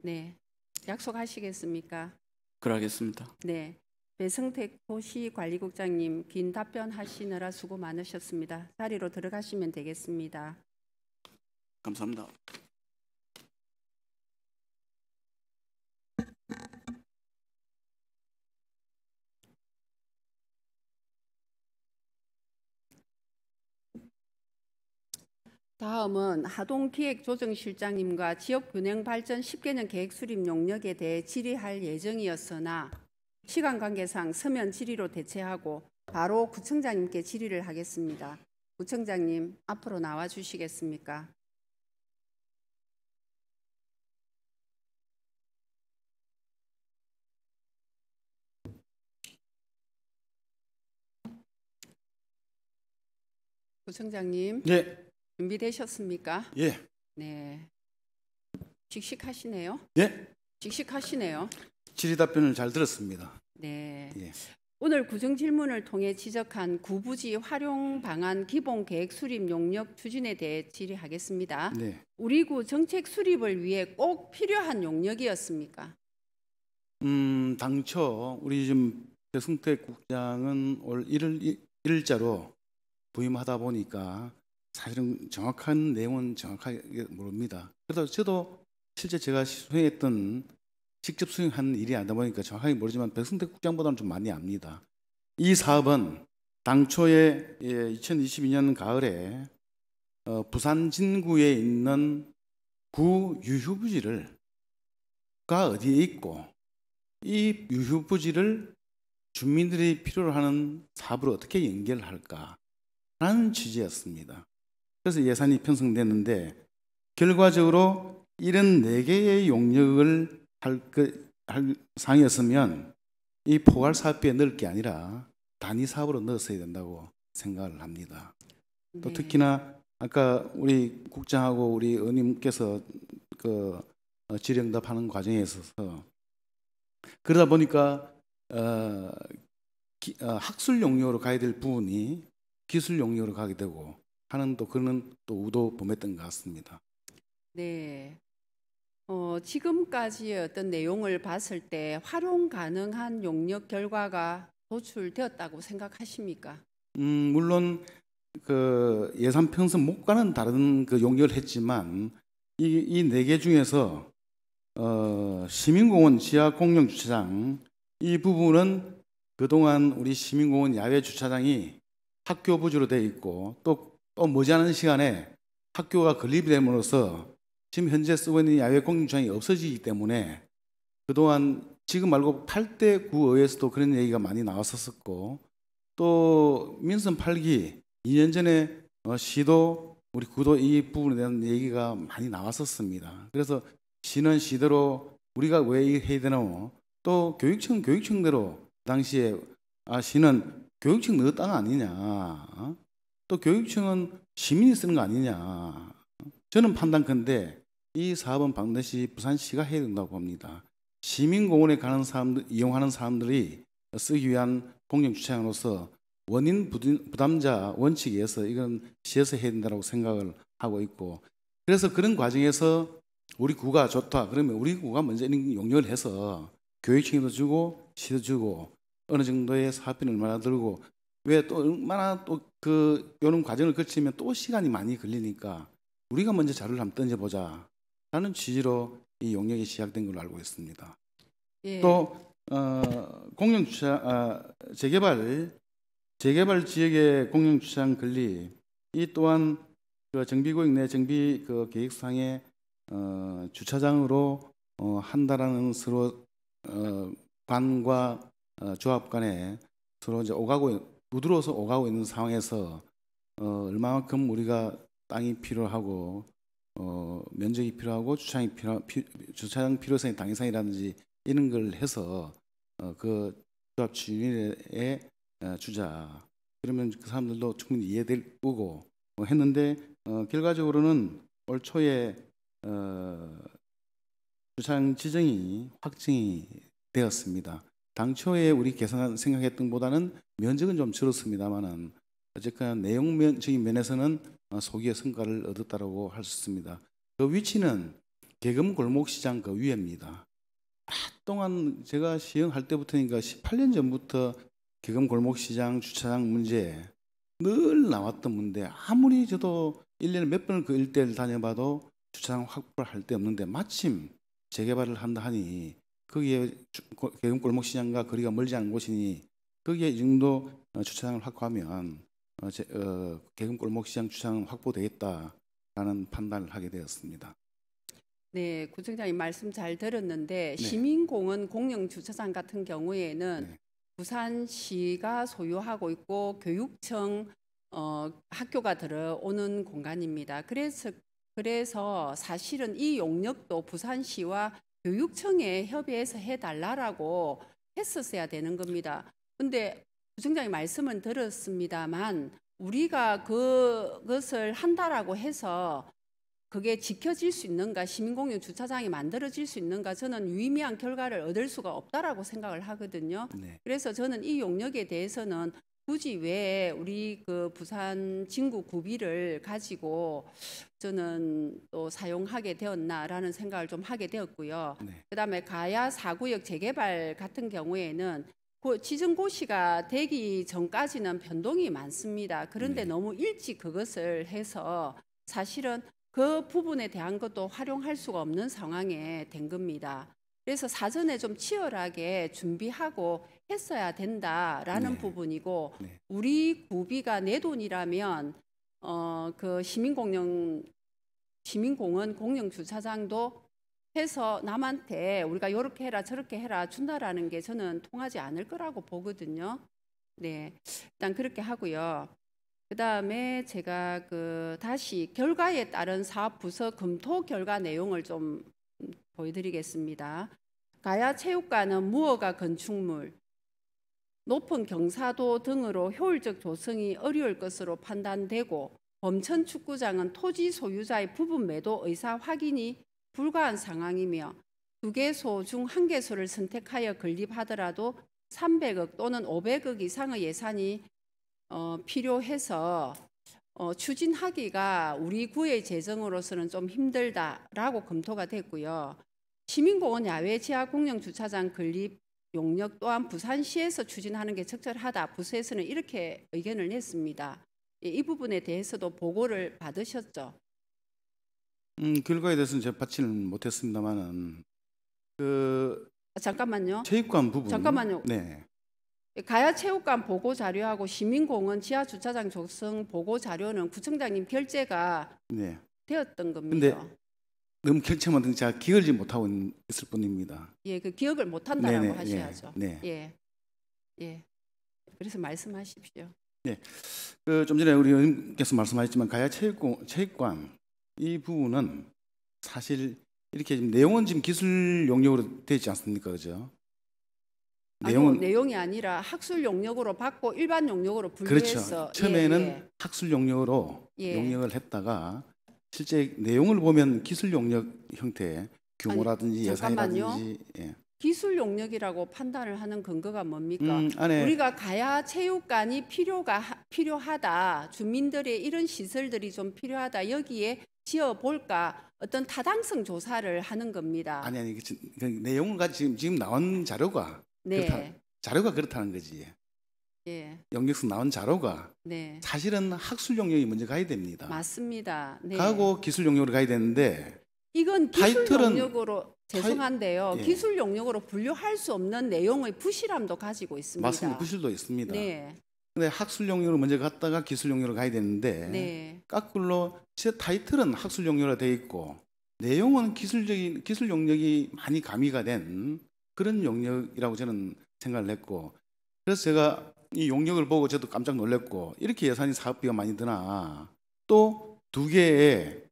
네, 약속하시겠습니까? 그러하겠습니다. 네, 배성택 도시관리국장님 긴 답변하시느라 수고 많으셨습니다. 자리로 들어가시면 되겠습니다. 감사합니다. 다음은 하동기획조정실장님과 지역균형발전 10개년 계획 수립 용역에 대해 질의할 예정이었으나 시간 관계상 서면 질의로 대체하고 바로 구청장님께 질의를 하겠습니다. 구청장님, 앞으로 나와 주시겠습니까? 구청장님. 네. 준비되셨습니까? 예. 네. 직식하시네요. 예. 직식하시네요. 질의 답변을 잘 들었습니다. 네. 예. 오늘 구정 질문을 통해 지적한 구부지 활용 방안 기본 계획 수립 용역 추진에 대해 질의하겠습니다. 네. 우리 구 정책 수립을 위해 꼭 필요한 용역이었습니까? 당초 우리 지금 배승택 국장은 올 1일자로 부임하다 보니까 사실은 정확한 내용은 정확하게 모릅니다. 그래서 저도 실제 제가 직접 수행한 일이 아니다 보니까 정확하게 모르지만 백승택 국장보다는 좀 많이 압니다. 이 사업은 당초에 2022년 가을에 부산 진구에 있는 구 유휴부지가 어디에 있고 이 유휴부지를 주민들이 필요로 하는 사업으로 어떻게 연결할까라는 취지였습니다. 그래서 예산이 편성됐는데 결과적으로 이런 4개의 용역을 할 상이었으면 이 포괄 사업비에 넣을 게 아니라 단위 사업으로 넣었어야 된다고 생각을 합니다. 네. 또 특히나 아까 우리 국장하고 우리 의원님께서 질의응답하는 과정에 있어서 그러다 보니까 학술 용역으로 가야 될 부분이 기술 용역으로 가게 되고 하는 또 그런 또 우도 범했던 것 같습니다. 네. 지금까지의 어떤 내용을 봤을 때 활용 가능한 용역 결과가 도출되었다고 생각하십니까? 물론 그 예산 편성 목과는 다른 그 용역을 했지만 이 4개 중에서 시민공원 지하 공영 주차장 이 부분은 그동안 우리 시민공원 야외 주차장이 학교 부지로 되어 있고 또 머지않은 시간에 학교가 건립이 됨으로써 지금 현재 쓰고 있는 야외 공영주차장이 없어지기 때문에 그동안 지금 말고 8대 구의회에서도 그런 얘기가 많이 나왔었고 또 민선 8기 2년 전에 시도 우리 구도 이 부분에 대한 얘기가 많이 나왔었습니다. 그래서 시는 시대로 우리가 왜 해야 되나 또 교육청대로 당시에 시는 교육청 너 땅 아니냐 또 교육청은 시민이 쓰는 거 아니냐 저는 판단컨대 이 사업은 반드시 부산시가 해야 된다고 봅니다. 시민공원에 가는 사람들, 이용하는 사람들이 쓰기 위한 공영주차장으로서 원인 부담자 원칙에 의해서 이건 시에서 해야 된다고 생각을 하고 있고, 그래서 그런 과정에서 우리 구가 좋다 그러면 우리 구가 먼저 용역을 해서 교육청에도 주고 시도 주고 어느 정도의 사업비는 얼마나 들고, 왜 또 얼마나 또 그 이런 과정을 거치면 또 시간이 많이 걸리니까 우리가 먼저 자료를 한번 던져보자 라는 취지로 이 용역이 시작된 걸로 알고 있습니다. 예. 또 공영주차 재개발 지역의 공영주차장 건립, 이 또한 그 정비구역 내 정비 그 계획상에 주차장으로 한다라는 서로 반과 조합 간에 서로 이제 부드러워서 오가고 있는 상황에서 얼마만큼 우리가 땅이 필요하고 면적이 필요하고 주차장 필요성의 당위상이라든지 이런 걸 해서 그 조합 주인에 주자. 그러면 그 사람들도 충분히 이해될 거고 했는데 결과적으로는 올 초에 주차장 지정이 확정이 되었습니다. 당초에 우리 생각했던 보다는 면적은 좀 줄었습니다만은 어쨌거나 내용적인 면에서는 소기의 성과를 얻었다고 할 수 있습니다. 그 위치는 계금 골목시장 그 위에입니다. 동안 제가 시행할 때부터니까 18년 전부터 계금 골목시장 주차장 문제 늘 나왔던 문제, 아무리 저도 1년에 몇 번을 그 일대를 다녀봐도 주차장 확보를 할 데 없는데 마침 재개발을 한다 하니 거기에 계금 골목시장과 거리가 멀지 않은 곳이니 거기에 이 정도 주차장을 확보하면 계금 골목시장 주차장 확보되겠다라는 판단을 하게 되었습니다. 네, 구청장님 말씀 잘 들었는데 네. 시민공원 공영주차장 같은 경우에는 네. 부산시가 소유하고 있고 교육청 학교가 들어오는 공간입니다. 그래서 사실은 이 용역도 부산시와 교육청에 협의해서 해달라고 했었어야 되는 겁니다. 근데 부청장님 말씀은 들었습니다만 우리가 그것을 한다라고 해서 그게 지켜질 수 있는가, 시민공용 주차장이 만들어질 수 있는가, 저는 유의미한 결과를 얻을 수가 없다라고 생각을 하거든요. 네. 그래서 저는 이 용역에 대해서는 굳이 왜 우리 그 부산 진구 구비를 가지고 저는 또 사용하게 되었나라는 생각을 좀 하게 되었고요. 네. 그다음에 가야 4구역 재개발 같은 경우에는 지정고시가 되기 전까지는 변동이 많습니다. 그런데 네. 너무 일찍 그것을 해서 사실은 그 부분에 대한 것도 활용할 수가 없는 상황에 된 겁니다. 그래서 사전에 좀 치열하게 준비하고 했어야 된다라는 네. 부분이고, 네. 우리 구비가 내 돈이라면 그 시민공원 공영 주차장도 해서 남한테 우리가 이렇게 해라 저렇게 해라 준다라는 게 저는 통하지 않을 거라고 보거든요. 네, 일단 그렇게 하고요. 그다음에 제가 다시 결과에 따른 사업 부서 검토 결과 내용을 좀 보여드리겠습니다. 가야 체육관은 무허가 건축물, 높은 경사도 등으로 효율적 조성이 어려울 것으로 판단되고, 범천 축구장은 토지 소유자의 부분 매도 의사 확인이 불가한 상황이며 2개소 중 1개소를 선택하여 건립하더라도 300억 또는 500억 이상의 예산이 필요해서 추진하기가 우리 구의 재정으로서는 좀 힘들다라고 검토가 됐고요. 시민공원 야외 지하 공영 주차장 건립 용역 또한 부산시에서 추진하는 게 적절하다. 부서에서는 이렇게 의견을 냈습니다. 이 부분에 대해서도 보고를 받으셨죠? 결과에 대해서는 제가 받지는 못했습니다만은 잠깐만요. 체육관 부분. 잠깐만요. 네. 가야 체육관 보고 자료하고 시민공원 지하 주차장 조성 보고 자료는 구청장님 결재가 네. 되었던 겁니다. 근데 너무 결체만 든 제가 기억을 못하고 있을 뿐입니다. 예, 그 기억을 못 한다라고 네네, 하셔야죠. 네. 예. 예. 그래서 말씀하십시오. 네. 좀 전에 우리 의원님께서 말씀하셨지만 가야 체육관 이 부분은 사실 이렇게 지금 내용은 지금 기술 용역으로 되어 있지 않습니까, 그죠? 내용이 아니라 학술 용역으로 받고 일반 용역으로 분류해서. 그렇죠. 처음에는 예. 학술 용역으로 예. 용역을 했다가 실제 내용을 보면 기술 용역 형태 규모라든지 잠깐만요. 예산이라든지. 예. 기술 용역이라고 판단을 하는 근거가 뭡니까? 안에 우리가 가야 체육관이 필요하다. 주민들의 이런 시설들이 좀 필요하다. 여기에 지어 볼까? 어떤 타당성 조사를 하는 겁니다. 아니 그 내용을 가지고 지금 나온 자료가 네. 자료가 그렇다는 거지. 예. 영역에서 나온 자료가 네. 사실은 학술 용역이 먼저 가야 됩니다. 맞습니다. 네. 가고 기술 용역으로 가야 되는데 이건 기술 타이틀은- 용역으로 죄송한데요. 예. 기술 용역으로 분류할 수 없는 내용의 부실함도 가지고 있습니다. 맞습니다. 부실도 있습니다. 네. 근데 학술 용역으로 먼저 갔다가 기술 용역으로 가야 되는데 네. 거꾸로 제 타이틀은 학술 용역으로 돼 있고 내용은 기술 용역이 많이 가미가 된 그런 용역이라고 저는 생각을 했고, 그래서 제가 이 용역을 보고 저도 깜짝 놀랐고, 이렇게 예산이 사업비가 많이 드나. 또 두 개의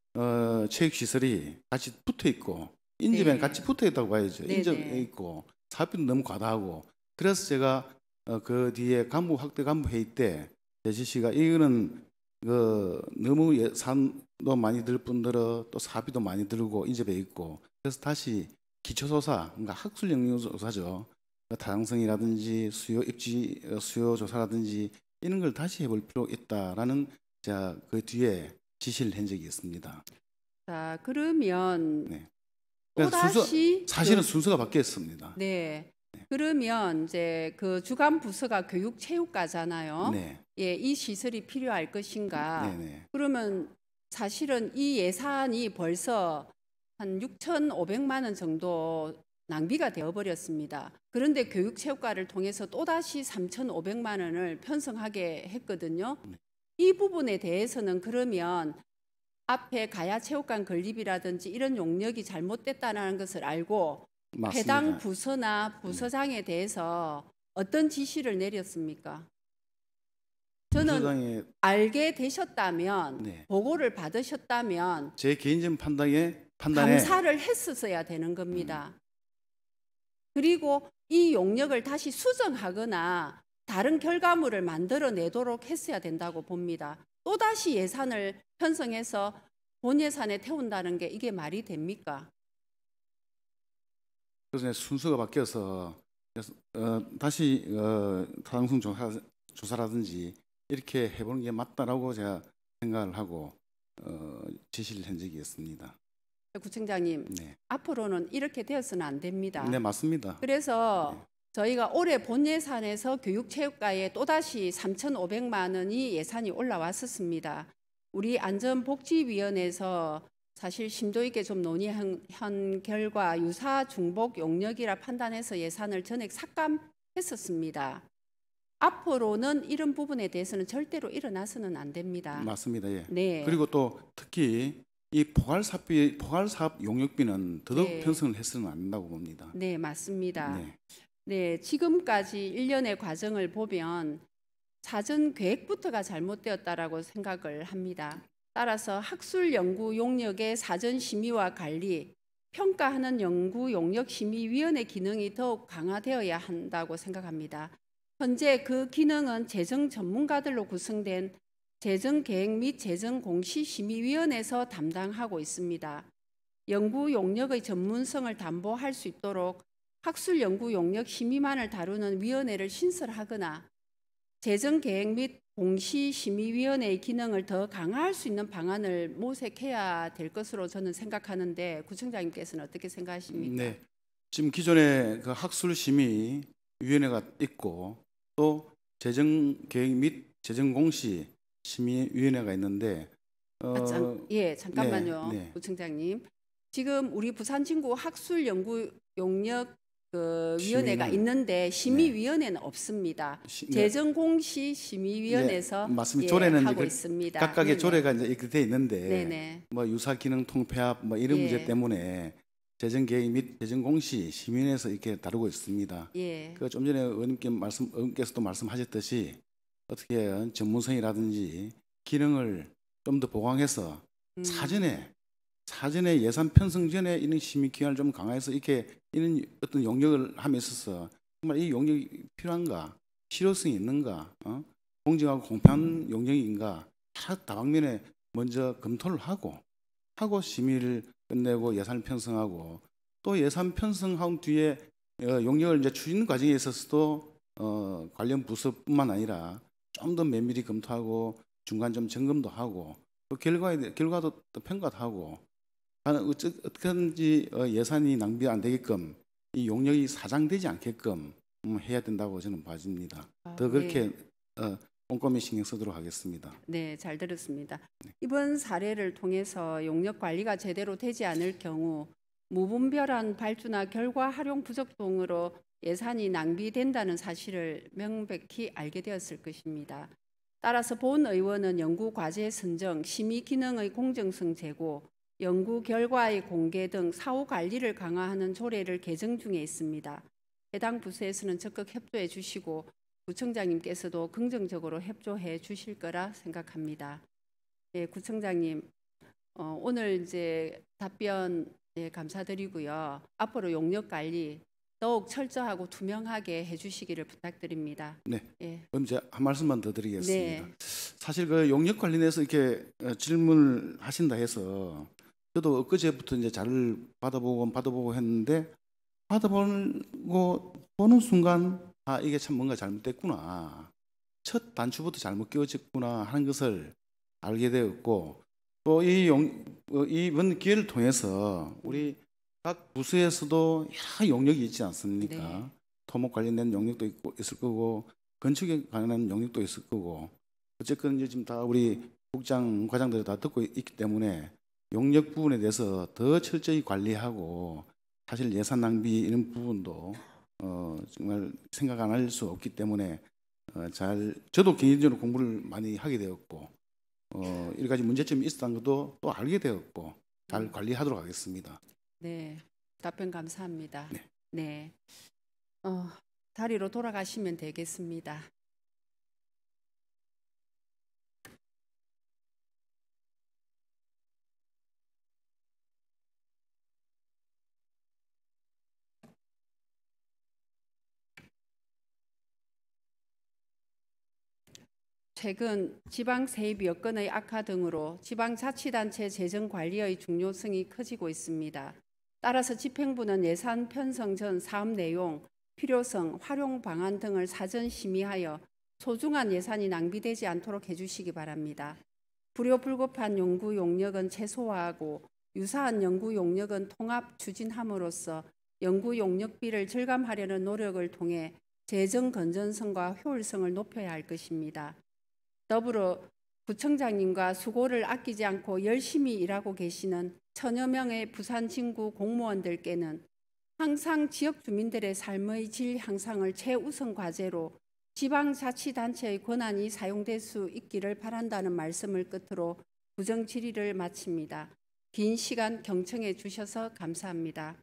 체육 시설이 같이 붙어 있고 인접에 네. 같이 붙어 있다고 봐야죠. 네, 인접에 네. 있고 사업비도 너무 과다하고. 그래서 제가 그 뒤에 확대 간부 회의 때 제시씨가 이거는 너무 예산도 많이 들 뿐더러 또 사비도 많이 들고 인접해 있고, 그래서 다시 기초조사, 그러니까 학술 영역 조사죠. 타당성이라든지 수요 조사라든지 이런 걸 다시 해볼 필요 있다라는 제가 그 뒤에 지시를 한 적이 있습니다. 자, 그러면 네. 또 그러니까 다시 사실은 순서가 바뀌었습니다. 네. 그러면 이제 그 주간 부서가 교육체육과잖아요. 네, 예, 이 시설이 필요할 것인가? 네. 그러면 사실은 이 예산이 벌써 한 6,500만 원 정도 낭비가 되어버렸습니다. 그런데 교육체육과를 통해서 또다시 3,500만 원을 편성하게 했거든요. 이 부분에 대해서는 그러면 앞에 가야체육관 건립이라든지 이런 용역이 잘못됐다는 것을 알고 맞습니다. 해당 부서나 부서장에 대해서 어떤 지시를 내렸습니까? 저는 부서장의 알게 되셨다면 네. 보고를 받으셨다면 제 개인적인 판단에 감사를 했었어야 되는 겁니다. 그리고 이 용역을 다시 수정하거나 다른 결과물을 만들어내도록 했어야 된다고 봅니다. 또다시 예산을 편성해서 본 예산에 태운다는 게 이게 말이 됩니까? 그래서 순서가 바뀌어서 다시 타당성 조사라든지 이렇게 해보는 게 맞다라고 제가 생각을 하고 지시를 한 적이 있습니다. 구청장님, 네, 앞으로는 이렇게 되어서는 안 됩니다. 네 맞습니다. 그래서 저희가 올해 본 예산에서 교육체육과에 또다시 3,500만 원이 예산이 올라왔었습니다. 우리 안전복지위원회에서 사실 심도 있게 좀 논의한 결과 유사 중복 용역이라 판단해서 예산을 전액 삭감했었습니다. 앞으로는 이런 부분에 대해서는 절대로 일어나서는 안 됩니다. 맞습니다. 예. 네. 그리고 또 특히 이 포괄사업 용역비는 더더욱 네. 편성을 해서는 안 된다고 봅니다. 네, 맞습니다. 네. 네, 지금까지 일련의 과정을 보면 사전 계획부터가 잘못되었다라고 생각을 합니다. 따라서 학술 연구 용역의 사전 심의와 관리, 평가하는 연구 용역 심의위원회 기능이 더욱 강화되어야 한다고 생각합니다. 현재 그 기능은 재정 전문가들로 구성된 재정계획 및 재정공시심의위원회에서 담당하고 있습니다. 연구 용역의 전문성을 담보할 수 있도록 학술 연구 용역 심의만을 다루는 위원회를 신설하거나 재정계획 및 공시심의위원회의 기능을 더 강화할 수 있는 방안을 모색해야 될 것으로 저는 생각하는데 구청장님께서는 어떻게 생각하십니까? 네. 지금 기존에 그 학술심의위원회가 있고 또 재정계획 및 재정공시 심의위원회가 있는데 잠깐만요. 네, 네. 구청장님. 지금 우리 부산진구 학술연구용역 위원회가 심의는, 있는데 심의위원회는 없습니다. 재정공시 심의위원회에서 네, 맞습니다. 조례는 하고 이제 있습니다. 각각의 네네. 조례가 이제 이렇게 돼 있는데 네네. 뭐 유사 기능 통폐합 뭐 이런 예. 문제 때문에 재정계획 및 재정공시 심의위원회에서 이렇게 다루고 있습니다. 예. 그 좀 전에 의원님께서도 말씀하셨듯이 어떻게 전문성이라든지 기능을 좀 더 보강해서 사전에 예산 편성 전에 이런 심의 기관을 좀 강화해서 이렇게 이런 어떤 용역을 함에 있어서 정말 이 용역이 필요한가, 실효성이 있는가, 공정하고 공평한 용역인가 다방면에 먼저 검토를 하고 심의를 끝내고 예산을 편성하고 또 예산 편성한 뒤에 용역을 이제 추진 과정에 있어서도 관련 부서뿐만 아니라 좀 더 면밀히 검토하고 중간 좀 점검도 하고 또 결과도 또 평가도 하고 어떻게든지 예산이 낭비 안 되게끔 이 용역이 사장되지 않게끔 해야 된다고 저는 봐집니다. 더 그렇게 꼼꼼히 신경 쓰도록 하겠습니다. 네, 잘 들었습니다. 이번 사례를 통해서 용역 관리가 제대로 되지 않을 경우 무분별한 발주나 결과 활용 부족 등으로 예산이 낭비된다는 사실을 명백히 알게 되었을 것입니다. 따라서 본 의원은 연구 과제 선정, 심의 기능의 공정성 제고, 연구 결과의 공개 등 사후 관리를 강화하는 조례를 개정 중에 있습니다. 해당 부서에서는 적극 협조해 주시고 구청장님께서도 긍정적으로 협조해 주실 거라 생각합니다. 예, 구청장님, 오늘 이제 답변 감사드리고요. 앞으로 용역 관리 더욱 철저하고 투명하게 해주시기를 부탁드립니다. 네. 예. 그럼 제가 한 말씀만 더 드리겠습니다. 네. 사실 그 용역 관련해서 이렇게 질문을 하신다 해서 저도 엊그제부터 이제 자료를 받아보고 했는데 보는 순간 이게 참 뭔가 잘못됐구나. 첫 단추부터 잘못 끼워졌구나 하는 것을 알게 되었고 또 이번 기회를 통해서 우리 각 부서에서도 여러 용역이 있지 않습니까? 네. 토목 관련된 용역도 있을 거고 건축에 관한 용역도 있을 거고 어쨌든 이제 지금 다 우리 국장 과장들이 다 듣고 있기 때문에 용역 부분에 대해서 더 철저히 관리하고 사실 예산 낭비 이런 부분도 정말 생각 안 할 수 없기 때문에 저도 개인적으로 공부를 많이 하게 되었고 여러 가지 문제점이 있었던 것도 또 알게 되었고 잘 관리하도록 하겠습니다. 네, 답변 감사합니다. 네. 네. 자리로 돌아가시면 되겠습니다. 최근 지방 세입 여건의 악화 등으로 지방자치단체 재정 관리의 중요성이 커지고 있습니다. 따라서 집행부는 예산 편성 전 사업 내용, 필요성, 활용 방안 등을 사전 심의하여 소중한 예산이 낭비되지 않도록 해주시기 바랍니다. 불효불급한 연구 용역은 최소화하고 유사한 연구 용역은 통합 추진함으로써 연구 용역비를 절감하려는 노력을 통해 재정 건전성과 효율성을 높여야 할 것입니다. 더불어 구청장님과 수고를 아끼지 않고 열심히 일하고 계시는 천여 명의 부산 진구 공무원들께는 항상 지역 주민들의 삶의 질 향상을 최우선 과제로 지방자치단체의 권한이 사용될 수 있기를 바란다는 말씀을 끝으로 부정 질의를 마칩니다. 긴 시간 경청해 주셔서 감사합니다.